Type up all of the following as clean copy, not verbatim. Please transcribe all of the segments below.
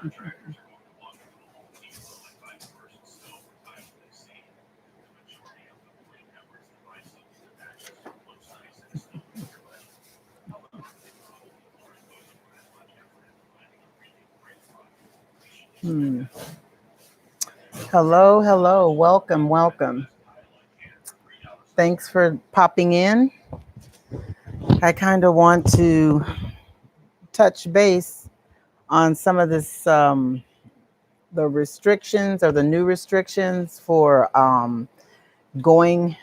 Hmm. Hello, hello. Welcome, welcome. Thanks for popping in. I kind of want to touch base on some of this, the restrictions or the new restrictions for going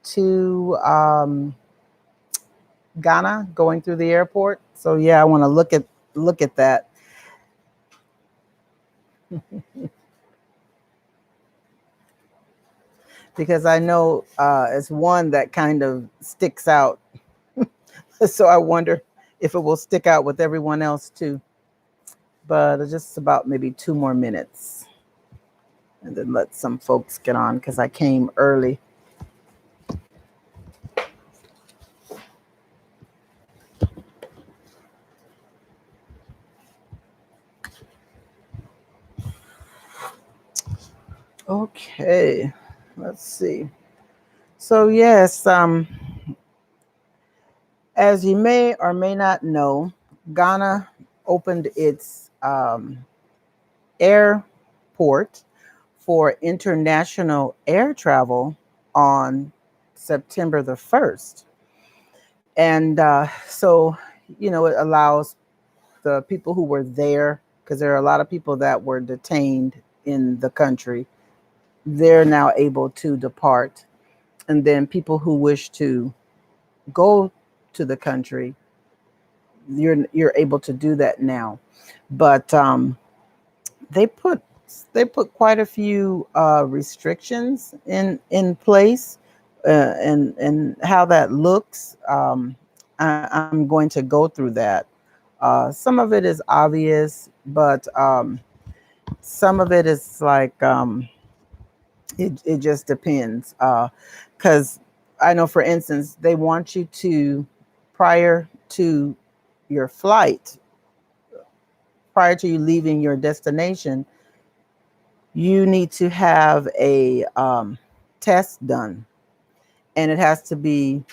to Ghana, going through the airport. So yeah, I want to look at that. Because I know it's one that kind of sticks out. So I wonder if it will stick out with everyone else too. But it's just about maybe 2 more minutes and then let some folks get on because I came early. Okay, let's see. So yes, as you may or may not know, Ghana opened its airport for international air travel on September the 1st. And so, it allows the people who were there, because there are a lot of people that were detained in the country, they're now able to depart. And then people who wish to go to the country, you're able to do that now. But they put they put quite a few restrictions in place, and how that looks. I'm going to go through that. Some of it is obvious, but some of it is like it just depends. Because I know, for instance, they want you to, prior to your flight, prior to you leaving your destination, you need to have a test done, and it has to be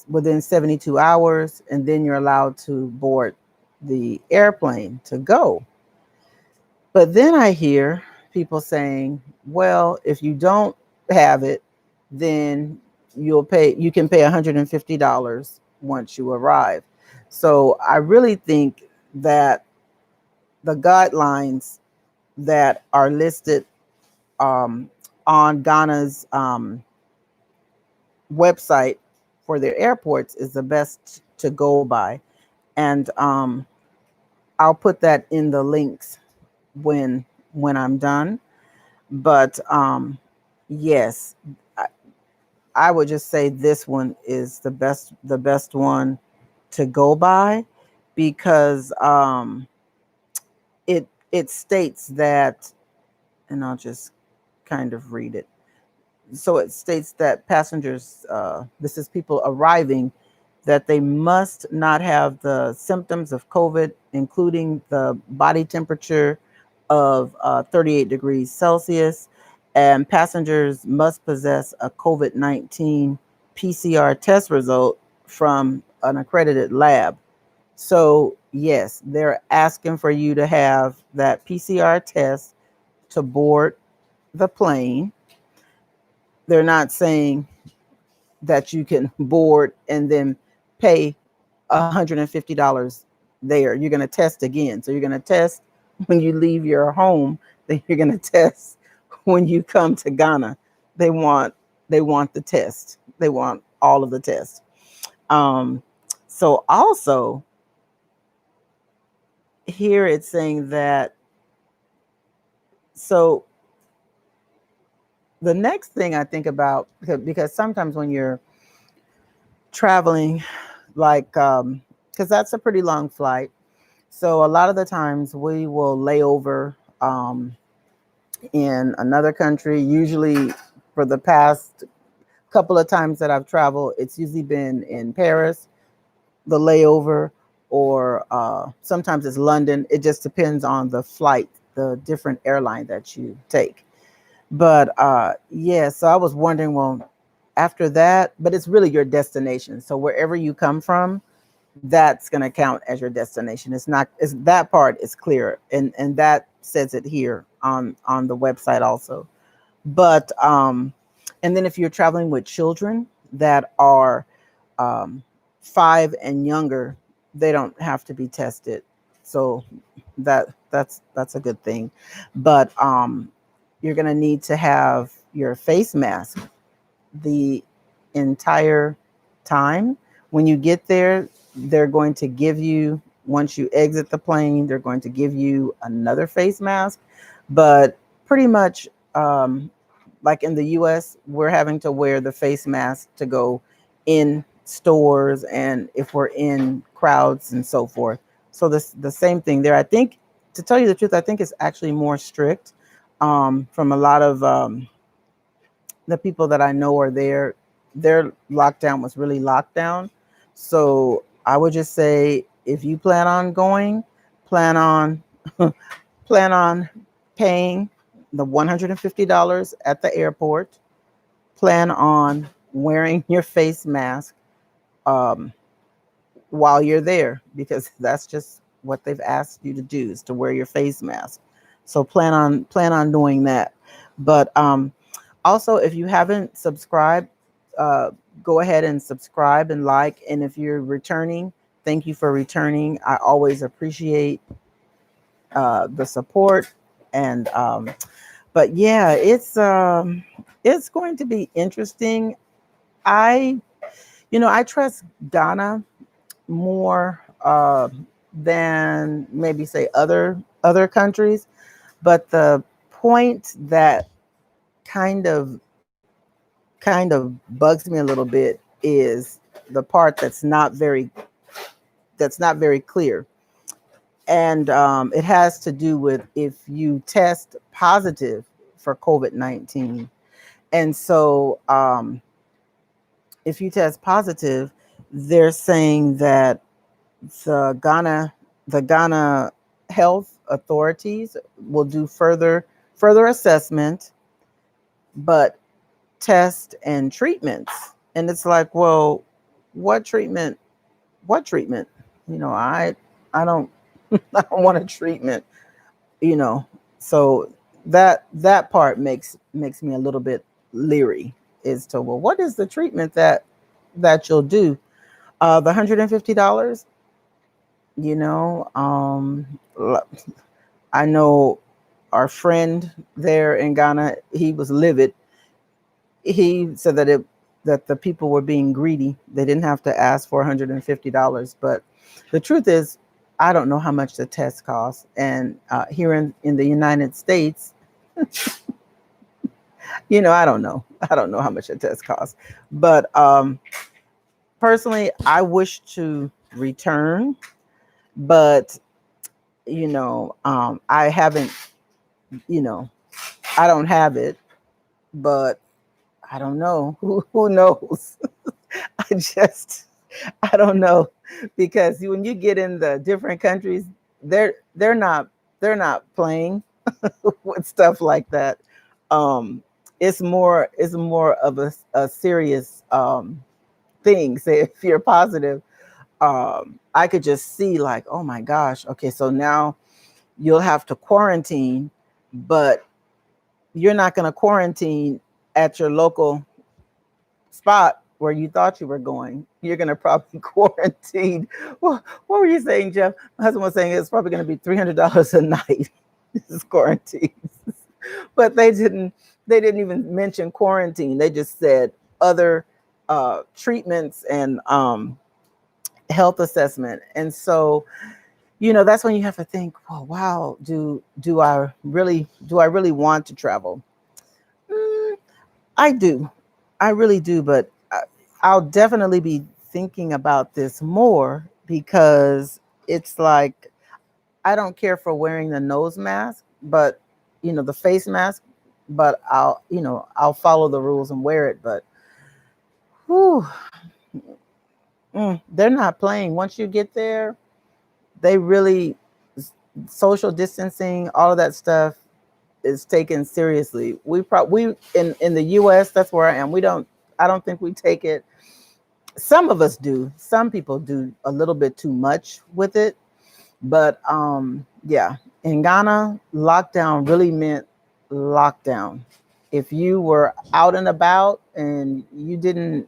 within 72 hours, and then you're allowed to board the airplane to go. But then I hear people saying, well, if you don't have it, then you can pay $150 once you arrive. So I really think that the guidelines that are listed um, on Ghana's website for their airports is the best to go by. And I'll put that in the links when I'm done. But yes, I, I would just say this one is the best one to go by, because it states that, and I'll just kind of read it. So it states that passengers, this is people arriving, that they must not have the symptoms of COVID, including the body temperature of 38 degrees Celsius, and passengers must possess a COVID-19 PCR test result from an accredited lab. So, yes, they're asking for you to have that PCR test to board the plane. They're not saying that you can board and then pay $150 there. You're going to test again. So you're going to test when you leave your home, then you're going to test when you come to Ghana. They want the test. They want all of the tests. Um, so also here it's saying that, so the next thing I think about, because sometimes when you're traveling, like because that's a pretty long flight, so a lot of the times we will lay over in another country. Usually, for the past couple of times that I've traveled, it's usually been in Paris, the layover, or sometimes it's London. It just depends on the flight, the different airline that you take. But yeah, so I was wondering, well, after that, but it's really your destination. So wherever you come from, that's going to count as your destination. It's not, it's that part is clear, and that says it here on the website also. But and then if you're traveling with children that are um 5 and younger, they don't have to be tested. So that's a good thing. But you're going to need to have your face mask the entire time. When you get there, they're going to give you, once you exit the plane, they're going to give you another face mask. But pretty much, like in the US, we're having to wear the face mask to go in stores and if we're in crowds and so forth. So this the same thing there. I think, to tell you the truth, I think it's actually more strict from a lot of the people that I know are there. Their lockdown was really locked down. So I would just say, if you plan on going, plan on plan on paying the $150 at the airport. Plan on wearing your face mask um, while you're there, because that's just what they've asked you to do, is to wear your face mask. So plan on doing that. But also, if you haven't subscribed, uh, go ahead and subscribe and like. And if you're returning, thank you for returning. I always appreciate the support. And but yeah, it's going to be interesting. I I trust Ghana more than maybe say other countries. But the point that kind of kind of bugs me a little bit is the part that's not very clear. And it has to do with if you test positive for COVID-19. And so if you test positive, they're saying that the Ghana the Ghana health authorities will do further assessment, but test and treatments. And it's like, well, what treatment? What treatment? I don't I don't want a treatment, you know. So that part makes me a little bit leery as to, well, what is the treatment that you'll do? The $150, you know, I know our friend there in Ghana, he was livid. He said that the people were being greedy. They didn't have to ask for $150. But the truth is, I don't know how much the test costs. And here in the United States, I don't know. I don't know how much a test costs. But personally, I wish to return, but I haven't, you know, I don't have it, but I don't know. Who knows? I just, I don't know, because when you get in the different countries, they're not playing with stuff like that. Um, it's more of a serious thing. Say if you're positive, I could just see like, oh my gosh, okay, so now you'll have to quarantine, but you're not going to quarantine at your local spot where you thought you were going. You're going to probably quarantine. Well, what were you saying, Jeff? My husband was saying it's probably going to be $300 a night. This is quarantine. But they didn't even mention quarantine. They just said other treatments and health assessment. And so, that's when you have to think, well, wow, do I really want to travel? Mm, I do. I really do, but I'll definitely be thinking about this more, because it's like, I don't care for wearing the nose mask, but the face mask, but I'll follow the rules and wear it. But whew, they're not playing. Once you get there, they really, social distancing, all of that stuff is taken seriously. We in the US, that's where I am. I don't think we take it. Some of us do. Some people do a little bit too much with it. But yeah, in Ghana, lockdown really meant lockdown. If you were out and about and you didn't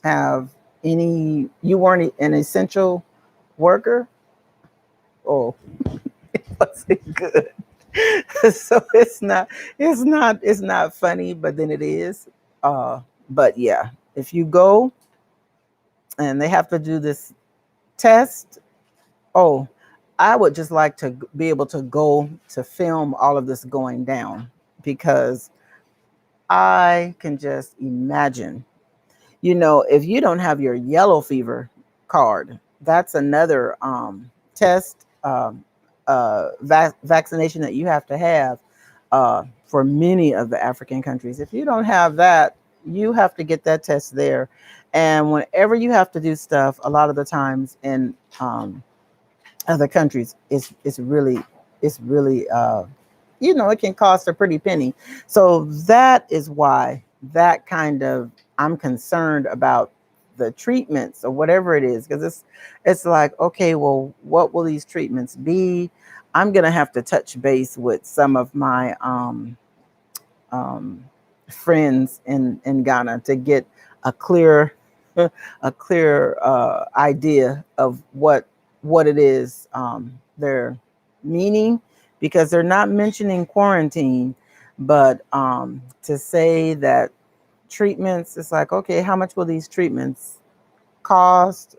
have you weren't an essential worker, oh, it wasn't good. So it's not funny, but then it is. But yeah, if you go and they have to do this test, oh, I would just like to be able to go to film all of this going down, because I can just imagine. If you don't have your yellow fever card, that's another test, vaccination that you have to have for many of the African countries. If you don't have that, you have to get that test there. And whenever you have to do stuff, a lot of the times in other countries, it's really it can cost a pretty penny. So that is why that kind of I'm concerned about the treatments or whatever it is, because it's like, okay, well, what will these treatments be? I'm gonna have to touch base with some of my um, friends in Ghana to get a clear a clear idea of what it is they're meaning, because they're not mentioning quarantine, but to say that treatments, it's like, okay, how much will these treatments cost?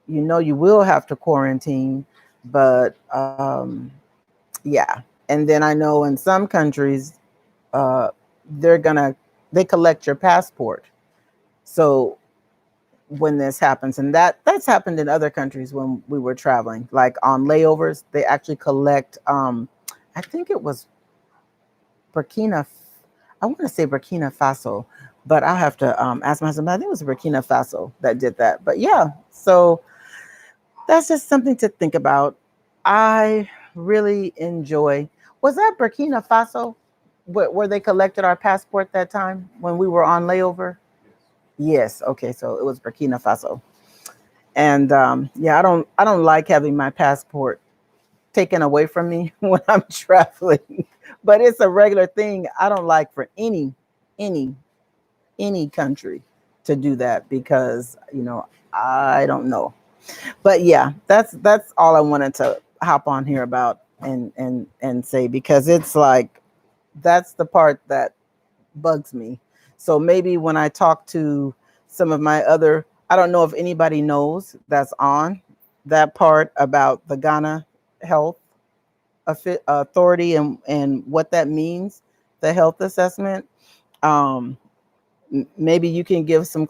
You will have to quarantine, but yeah. And then I know in some countries, uh, they collect your passport. So when this happens, and that's happened in other countries when we were traveling, like on layovers, they actually collect. I think it was Burkina. I want to say Burkina Faso, but I'll have to ask my husband. I think it was Burkina Faso that did that. But yeah, so that's just something to think about. I really enjoy. Was that Burkina Faso where they collected our passport that time when we were on layover? Yes. Okay. So it was Burkina Faso. And yeah, I don't like having my passport taken away from me when I'm traveling, but it's a regular thing. I don't like for any any country to do that, because I don't know. But yeah, that's all I wanted to hop on here about and say, because it's like that's the part that bugs me. So maybe when I talk to some of my other, I don't know if anybody knows that's on that part about the Ghana Health Authority and what that means, the health assessment. Um, Maybe you can give some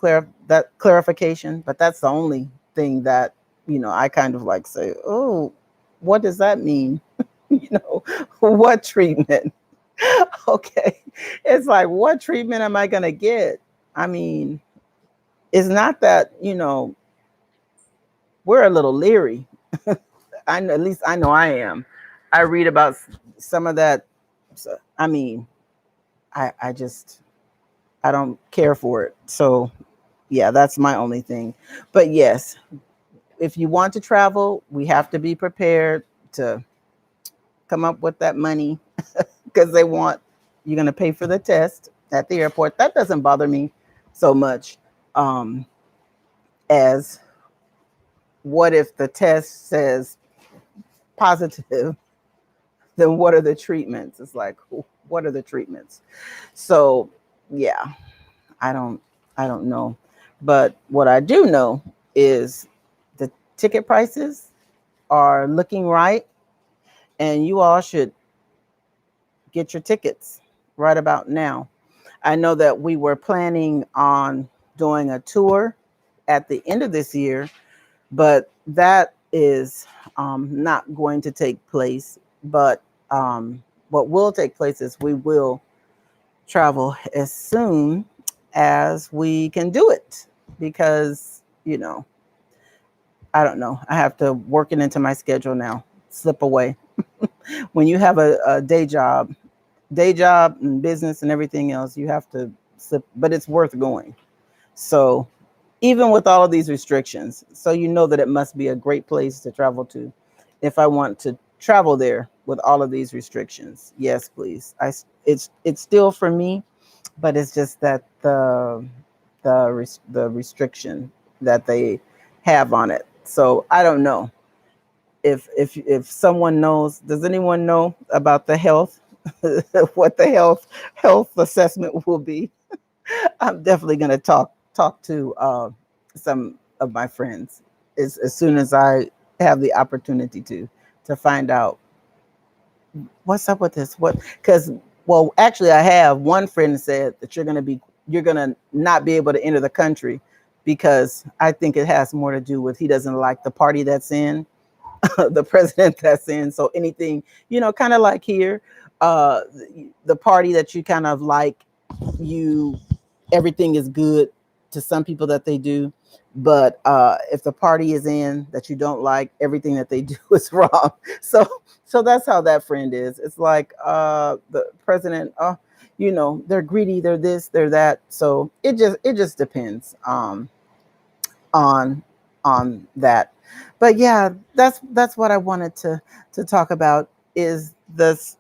clarification, but that's the only thing that I kind of like say, oh, what does that mean? you know, what treatment? Okay, it's like, what treatment am I gonna get? I mean, it's not that we're a little leery. I know, at least I know I am. I read about some of that. So, I mean, I just I don't care for it. So yeah, that's my only thing. But yes, if you want to travel, we have to be prepared to come up with that money, because you're going to pay for the test at the airport. That doesn't bother me so much um, as what if the test says positive, then what are the treatments? It's like, what are the treatments? So yeah, I don't I don't know. But what I do know is the ticket prices are looking right, and you all should get your tickets right about now. I know that we were planning on doing a tour at the end of this year, but that is not going to take place. But what will take place is we will travel as soon as we can do it, because I don't know. I have to work it into my schedule now. Slip away. When you have a day job and business and everything else, you have to slip, but it's worth going. So even with all of these restrictions, so you know that it must be a great place to travel to. If I want to travel there with all of these restrictions, yes, please. It's still for me, but it's just that the restriction that they have on it. So I don't know if someone knows. Does anyone know about the health? What the health assessment will be? I'm definitely going to talk to some of my friends as soon as I have the opportunity to find out what's up with this. What because well, actually, I have one friend said that you're going to not be able to enter the country because I think it has more to do with he doesn't like the party that's in the president that's in. So anything, kind of like here, uh, the party that you kind of like, you everything is good to some people that they do, but if the party is in that you don't like, everything that they do is wrong. So that's how that friend is. It's like the president. They're greedy. They're this. They're that. So it just depends on that. But yeah, that's what I wanted to talk about is this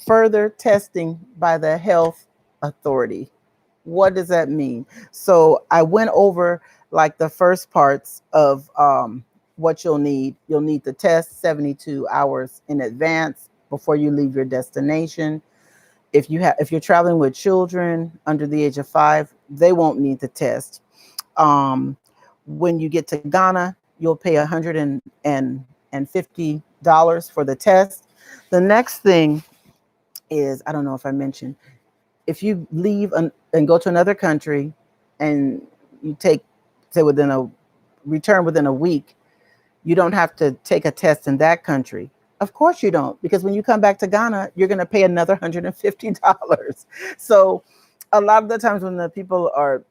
further testing by the health authority. What does that mean? So I went over like the first parts of what you'll need. You'll need the test 72 hours in advance before you leave your destination. If you're traveling with children under the age of 5, they won't need the test. Um, when you get to Ghana, you'll pay $150 for the test. The next thing is, I don't know if I mentioned, if you leave and go to another country and you say return within a week, you don't have to take a test in that country. Of course you don't, because when you come back to Ghana, you're going to pay another $150. So a lot of the times when the people are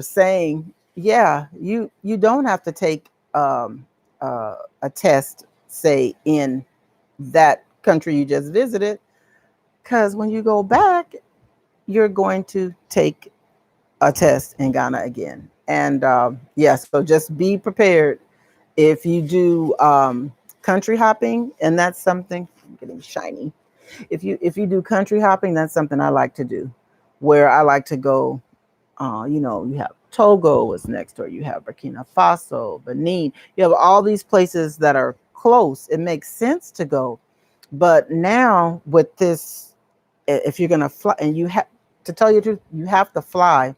saying, yeah, you don't have to take a test, say in that country you just visited, because when you go back, you're going to take a test in Ghana again. And so just be prepared if you do country hopping, and that's something. I'm getting shiny. If you do country hopping, that's something I like to do, where I like to go. You have Togo is next door. You have Burkina Faso, Benin. You have all these places that are close. It makes sense to go, but now with this, if you're gonna fly, and you have to tell you the truth, you have to fly.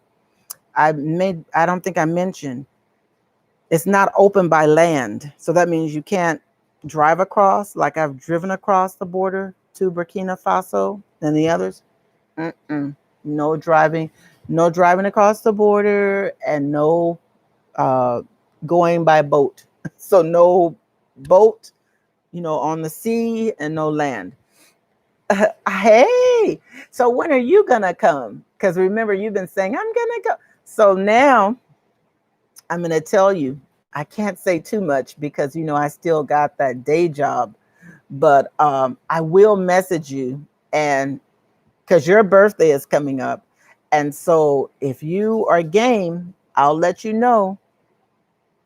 I don't think I mentioned it's not open by land, so that means you can't drive across. Like I've driven across the border to Burkina Faso and the others. Mm-mm. No driving, no driving across the border, and no uh, going by boat. So no boat, on the sea, and no land. Hey, so when are you gonna come? Because remember, you've been saying I'm gonna go. So now I'm gonna tell you. I can't say too much because I still got that day job, but I will message you, and because your birthday is coming up, and so if you are game, I'll let you know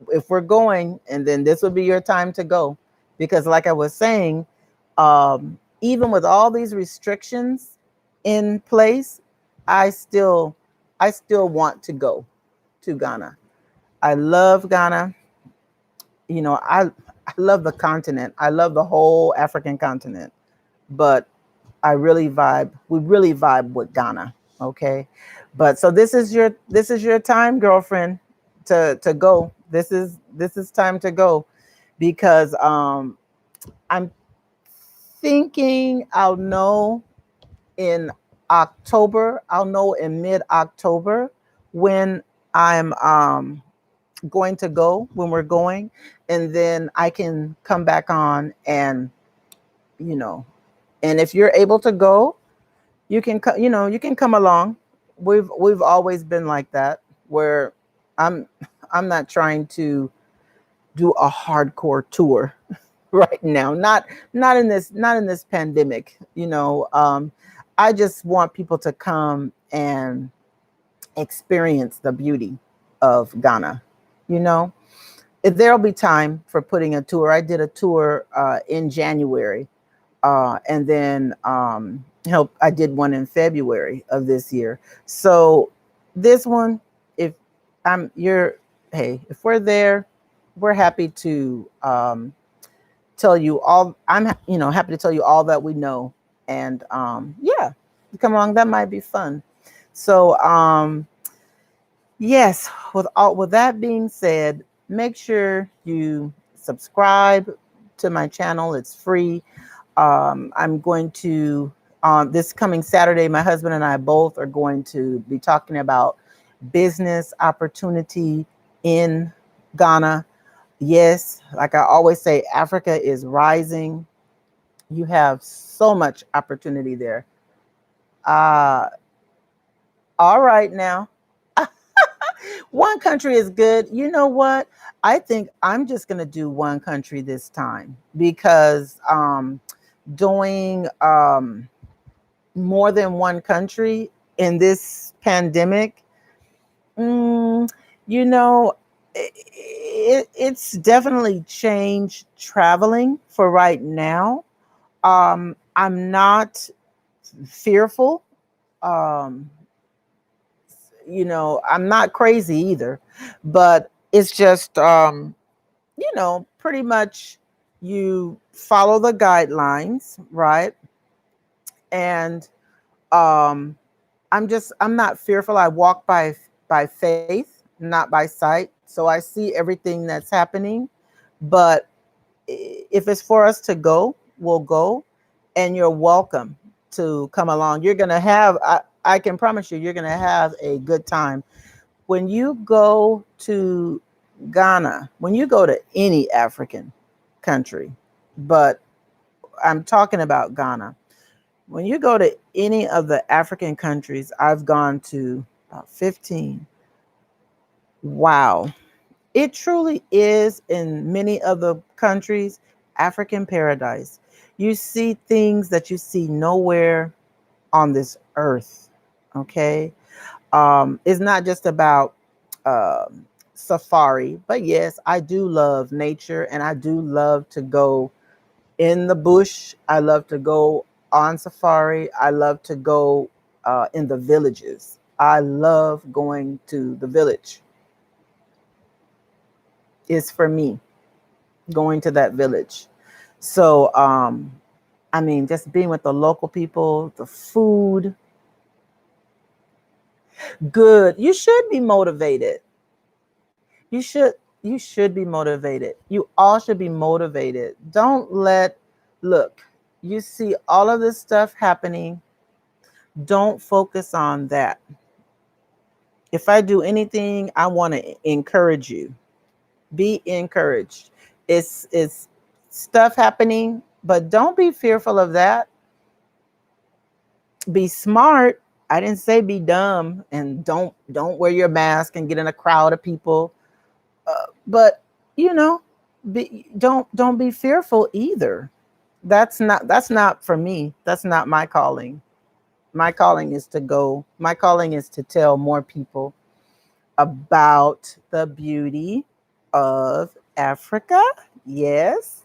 if we're going, and then this will be your time to go. Because like I was saying, even with all these restrictions in place, I still want to go to Ghana. I love Ghana. I love the continent. I love the whole African continent, but we really vibe with Ghana. Okay. But so this is your time, girlfriend, to go. This is time to go, because I'm thinking I'll know in October. I'll know in mid-October when I'm going to go, when we're going, and then I can come back on, and you know and if you're able to go, you can come along. We've always been like that, where I'm I'm not trying to do a hardcore tour right now. Not in this pandemic. I just want people to come and experience the beauty of Ghana. You know, there'll be time for putting a tour. I did a tour in January, and then help. I did one in February of this year. So this one, if you're, hey, if we're there, we're happy to tell you all. I'm, happy to tell you all that we know, and yeah, come along. That might be fun. So yes, with that being said, make sure you subscribe to my channel. It's free. I'm going to, this coming Saturday, my husband and I both are going to be talking about business opportunity in Ghana. Yes, like I always say, Africa is rising. You have so much opportunity there. Uh, all right now. One country is good. You know what? I think I'm just going to do one country this time because doing more than one country in this pandemic, mm, you know, it's definitely changed traveling for right now. I'm not fearful. Um, I'm not crazy either, but it's just, pretty much you follow the guidelines, right? And um, I'm not fearful. I walk by faith, not by sight. So I see everything that's happening, but if it's for us to go, we'll go, and you're welcome to come along. You're gonna have, I can promise you, you're gonna have a good time when you go to Ghana, when you go to any African country, but I'm talking about Ghana. When you go to any of the African countries, I've gone to about 15. Wow. It truly is, in many other countries, African paradise. You see things that you see nowhere on this earth. Okay. It's not just about safari, but yes, I do love nature and I do love to go in the bush. I love to go on safari. I love to go in the villages. I love going to the village. It's for me, going to that village. So, I mean, just being with the local people, the food, good. You should be motivated. You should you should be motivated. You all should be motivated. Don't let look, you see all of this stuff happening. Don't focus on that. If I do anything, I want to encourage you. Be encouraged. It's stuff happening, but don't be fearful of that. Be smart. I didn't say be dumb and don't wear your mask and get in a crowd of people. But you know, don't be fearful either. That's not for me. That's not my calling. My calling is to go. My calling is to tell more people about the beauty of Africa. Yes,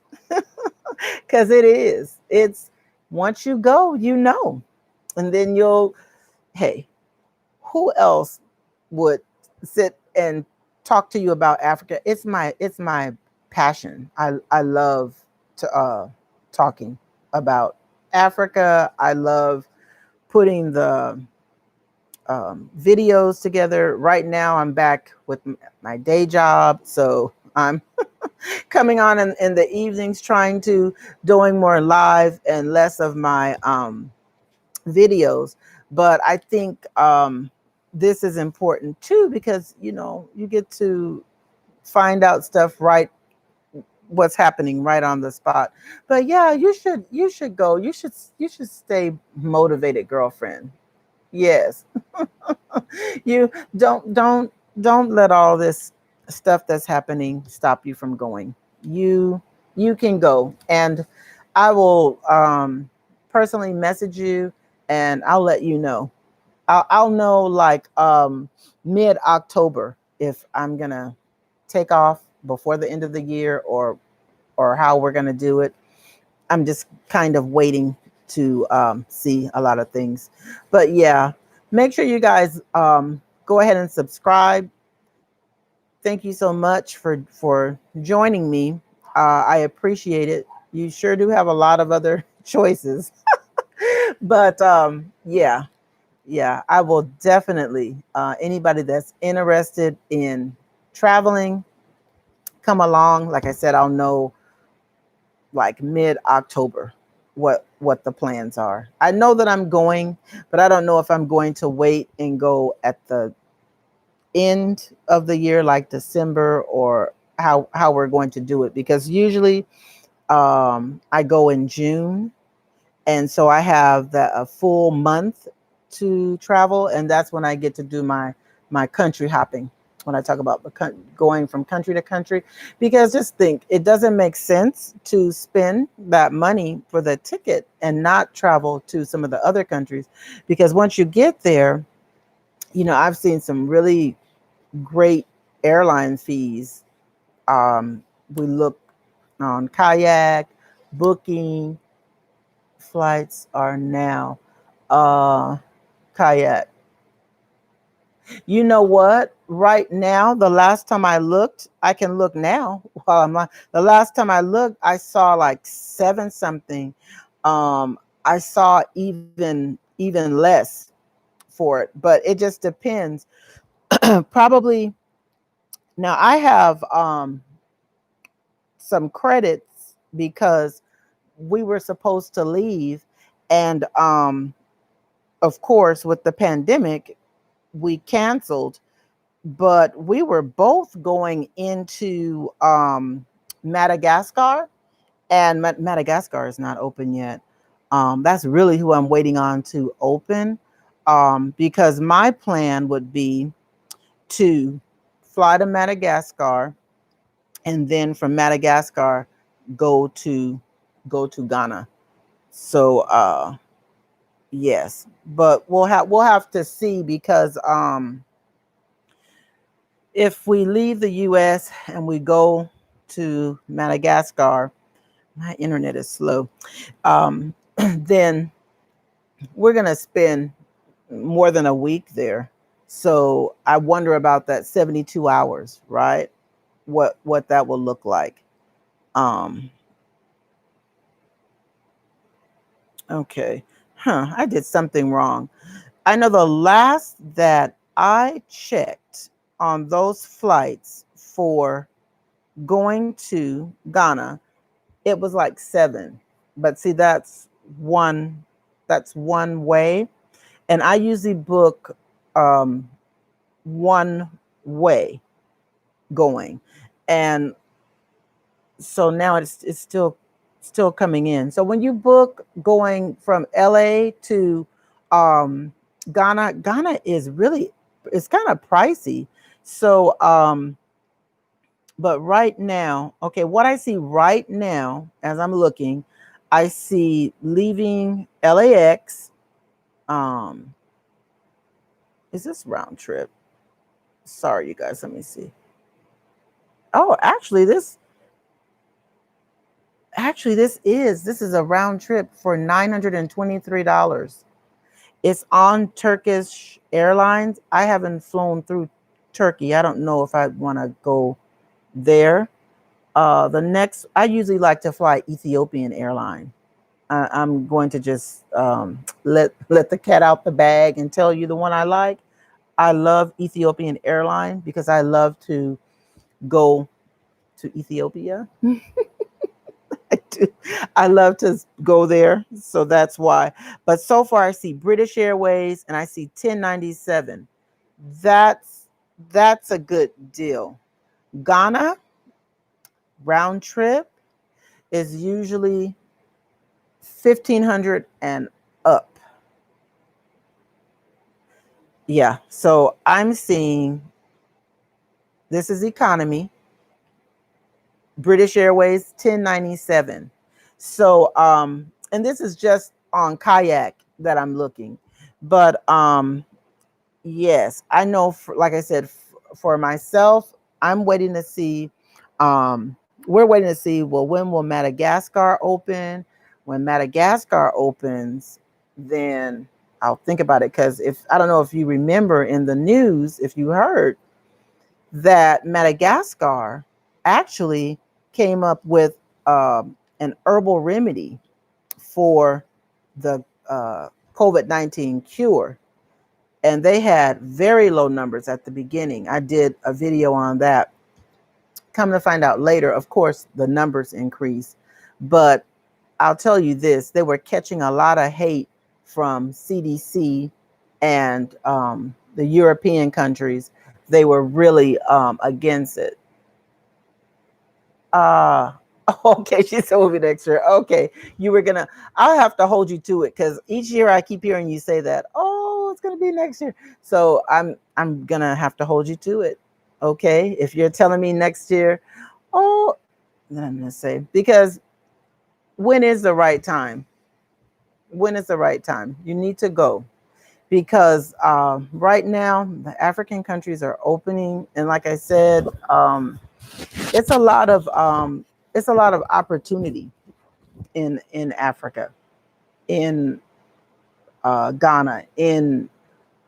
because it is. It's once you go, you know, and then you'll. Hey, who else would sit and talk to you about Africa? It's my passion. I love to talking about Africa. I love putting the videos together. Right now, I'm back with my day job, so I'm coming on in the evenings, trying to doing more live and less of my videos. But I think this is important too because you get to find out stuff right, what's happening right on the spot. But yeah, you should go. You should stay motivated, girlfriend. Yes. You don't let all this. stuff that's happening stop you from going. You you can go, and I will personally message you, and I'll let you know. I'll know like mid October if I'm gonna take off before the end of the year, or how we're gonna do it. I'm just kind of waiting to see a lot of things. But yeah, make sure you guys go ahead and subscribe. Thank you so much for joining me. I appreciate it. You sure do have a lot of other choices, but yeah, yeah, I will definitely. Anybody that's interested in traveling, come along. Like I said, I'll know like mid October what the plans are. I know that I'm going, but I don't know if I'm going to wait and go at the end of the year, like December, or how we're going to do it, because usually I go in June, and so I have a full month to travel, and that's when I get to do my country hopping. When I talk about going from country to country, because just think, it doesn't make sense to spend that money for the ticket and not travel to some of the other countries, because once you get there, I've seen some really great airline fees. We look on Kayak, Booking, flights are now uh Kayak. You know what? Right now, the last time I looked, I can look now while I'm on. The last time I looked, I saw like seven something. I saw even less for it, but it just depends. Probably now I have some credits because we were supposed to leave, and of course with the pandemic we canceled, but we were both going into Madagascar, and Madagascar is not open yet. That's really who I'm waiting on to open, because my plan would be to fly to Madagascar, and then from Madagascar go to Ghana. So yes, but we'll have to see, because if we leave the US and we go to Madagascar, my internet is slow. Then we're going to spend more than a week there. So I wonder about that 72 hours, right? What that will look like. Um okay. I did something wrong. I know the last that I checked on those flights for going to Ghana, it was like seven. But see, that's one way. And I usually book um, one way going. And so now it's still coming in. So when you book going from LA to um, Ghana is really, it's kind of pricey. So but right now, okay, what I see right now as I'm looking, I see leaving LAX. Um, is this round trip? Sorry, you guys. Let me see. Oh, this is a round trip for $923. It's on Turkish Airlines. I haven't flown through Turkey. I don't know if I want to go there. The next, I usually like to fly Ethiopian Airline. I'm going to just let the cat out the bag and tell you the one I like. I love Ethiopian Airline because I love to go to Ethiopia. I do. I love to go there, so that's why. But so far, I see British Airways and I see 1097. That's that's a good deal. Ghana round trip is usually 1,500 and up. Yeah, so I'm seeing This is economy. British Airways 1097. So and this is just on kayak that I'm looking. But yes, I know like I said, for myself, I'm waiting to see we're waiting to see, well, when will Madagascar open? When Madagascar opens, then I'll think about it, because if I don't know if you remember in the news, if you heard that Madagascar actually came up with an herbal remedy for the COVID-19 cure. And they had very low numbers at the beginning. I did a video on that. Come to find out later, of course, the numbers increased. But I'll tell you this, they were catching a lot of hate from CDC and the European countries. They were really against it. Okay, she said we'll be next year. Okay, you were gonna. I'll have to hold you to it, because each year I keep hearing you say that. Oh, it's gonna be next year. So I'm gonna have to hold you to it. Okay, if you're telling me next year, oh, then I'm gonna say, because when is the right time? When is the right time? You need to go, because right now the African countries are opening, and like I said, it's a lot of opportunity in Africa, in Ghana, in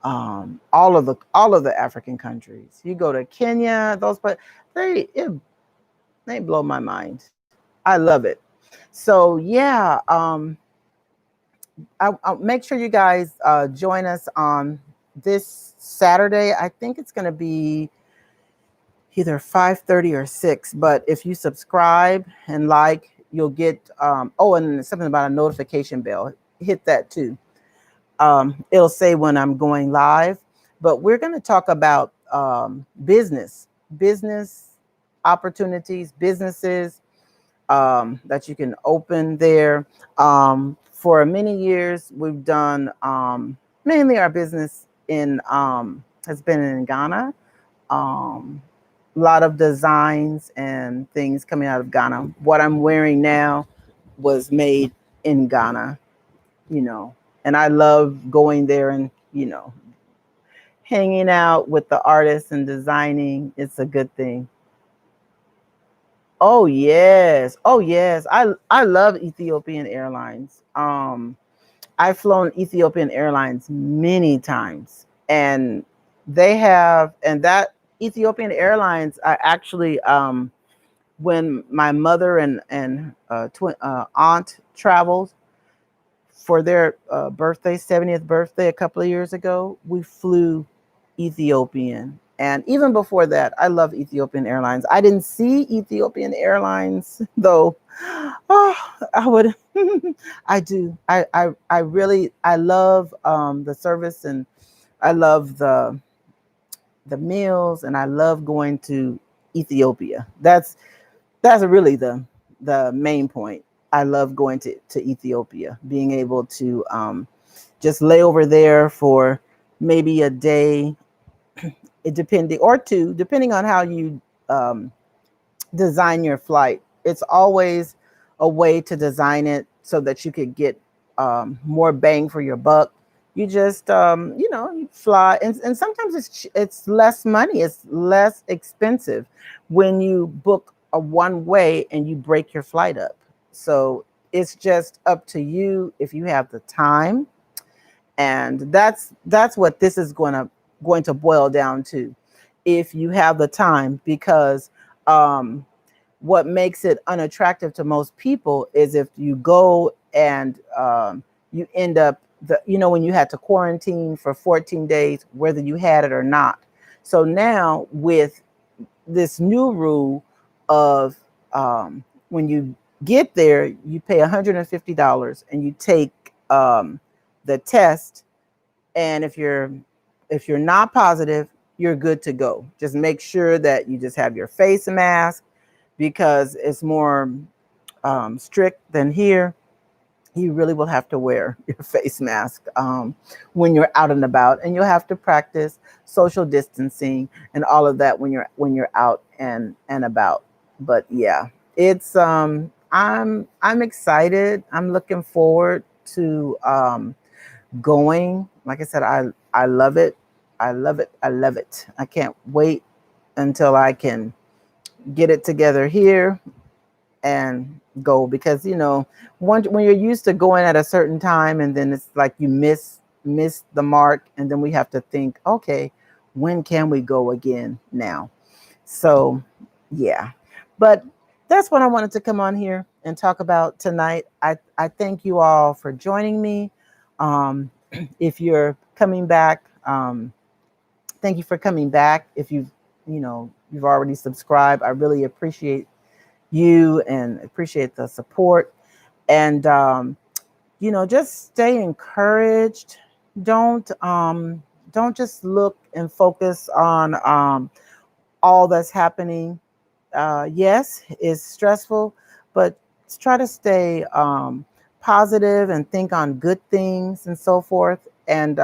all of the African countries. You go to Kenya, those, but they blow my mind. I love it. So yeah, I'll make sure you guys join us on this Saturday. I think it's going to be either 5:30 or 6. But if you subscribe and like, you'll get oh, and something about a notification bell. Hit that too. It'll say when I'm going live. But we're going to talk about business opportunities, businesses that you can open there. For many years, we've done mainly our business in has been in Ghana. A lot of designs and things coming out of Ghana. What I'm wearing now was made in Ghana, and I love going there and, hanging out with the artists and designing. It's a good thing. Oh yes. Oh yes. I love Ethiopian Airlines. I've flown Ethiopian Airlines many times, and that Ethiopian Airlines, I actually when my mother and twin aunt traveled for their birthday, 70th birthday, a couple of years ago, we flew Ethiopian. And even before that, I love Ethiopian Airlines. I didn't see Ethiopian Airlines though. Oh, I would. I do. I really, I love the service, and I love the meals, and I love going to Ethiopia. That's really the main point. I love going to Ethiopia, being able to just lay over there for maybe a day, depending, or two, depending on how you design your flight. It's always a way to design it so that you could get more bang for your buck. You just you fly, and sometimes it's less money, it's less expensive when you book a one way and you break your flight up. So it's just up to you if you have the time, and that's what this is going to boil down to, if you have the time. Because what makes it unattractive to most people is if you go and you end up, when you had to quarantine for 14 days, whether you had it or not. So now with this new rule of when you get there, you pay $150 and you take the test. And if you're not positive, you're good to go. Just make sure that you just have your face mask, because it's more strict than here. you really will have to wear your face mask when you're out and about, and you'll have to practice social distancing and all of that when you're out and about. But yeah, it's I'm excited. I'm looking forward to going. Like I said, I love it. I love it. I love it. I can't wait until I can get it together here and go, because when you're used to going at a certain time and then it's like you miss the mark, and then we have to think, okay, when can we go again now? So yeah, but that's what I wanted to come on here and talk about tonight. I thank you all for joining me. If you're coming back, thank you for coming back. If you've already subscribed, I really appreciate you and appreciate the support. And just stay encouraged. Don't just look and focus on all that's happening. Yes, it's stressful, but try to stay positive and think on good things and so forth. And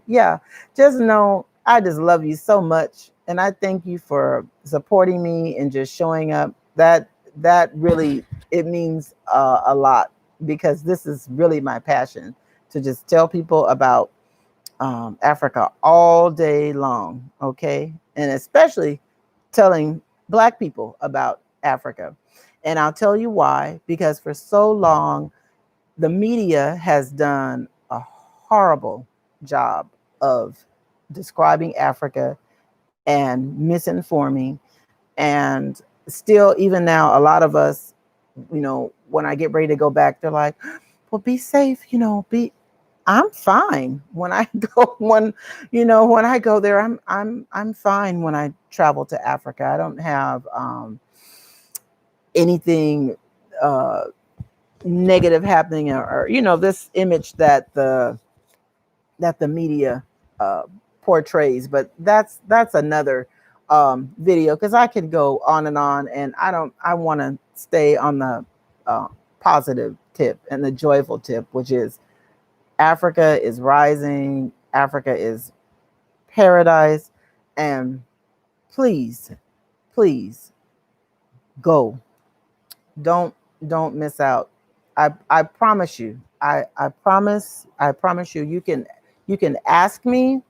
yeah, just know I just love you so much, and I thank you for supporting me and just showing up. That really, it means a lot, because this is really my passion, to just tell people about Africa all day long. Okay, and especially telling Black people about Africa. And I'll tell you why, because for so long, the media has done a horrible job of describing Africa and misinforming. And still, even now, a lot of us, when I get ready to go back, they're like, well, be safe, I'm fine when I go when I go there. I'm fine when I travel to Africa. I don't have anything uh, negative happening, or this image that the media uh, portrays. But that's another video, because I could go on and on, and I want to stay on the uh, positive tip and the joyful tip, which is Africa is rising. Africa is paradise. And please, please go. Don't don't miss out. I promise you. I promise you. You can ask me.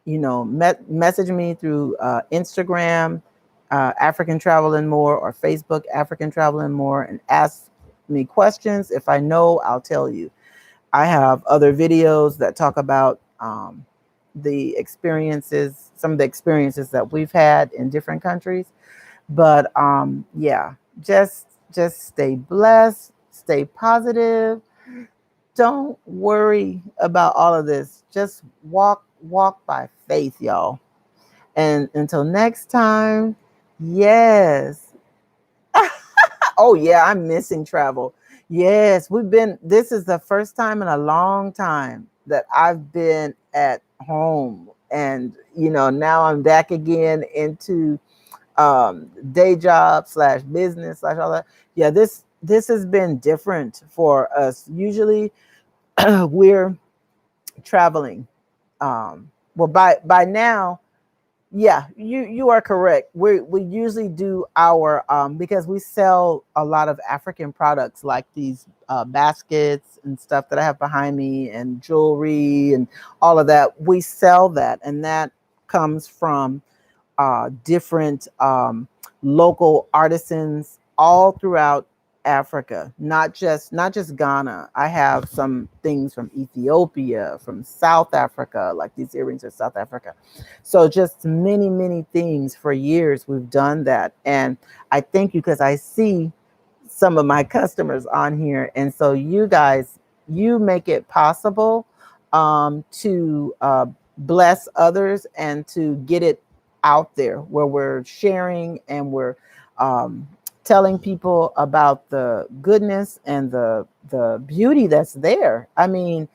Message me through Instagram, African Travel and More, or Facebook, African Travel and More, and ask me questions. If I know, I'll tell you. I have other videos that talk about some of the experiences that we've had in different countries. But yeah, just stay blessed, stay positive. Don't worry about all of this. Just walk by faith, y'all. And until next time, yes. Oh yeah, I'm missing travel. Yes, this is the first time in a long time that I've been at home. And now I'm back again into day job slash business slash all that. Yeah, this has been different for us. Usually we're traveling. Well, by now, yeah, you are correct. We usually do our because we sell a lot of African products, like these baskets and stuff that I have behind me, and jewelry and all of that. We sell that, and that comes from different local artisans all throughout Africa, not just Ghana. I have some things from Ethiopia, from South Africa, like these earrings are South Africa. So just many, many things. For years we've done that. And I thank you, because I see some of my customers on here. And so you guys, you make it possible to bless others and to get it out there, where we're sharing and we're um, telling people about the goodness and the beauty that's there. I mean,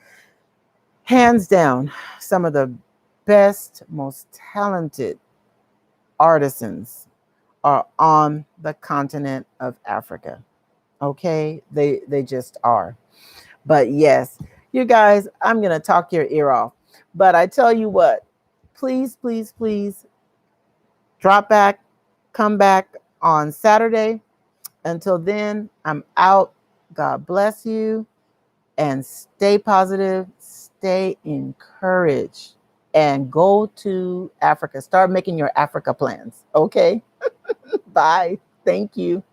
hands down, some of the best, most talented artisans are on the continent of Africa. Okay, they just are. But yes, you guys, I'm going to talk your ear off. But I tell you what, please, please, please drop back, come back on Saturday. Until then, I'm out. God bless you and stay positive, stay encouraged, and go to Africa. Start making your Africa plans. Okay. Bye. Thank you.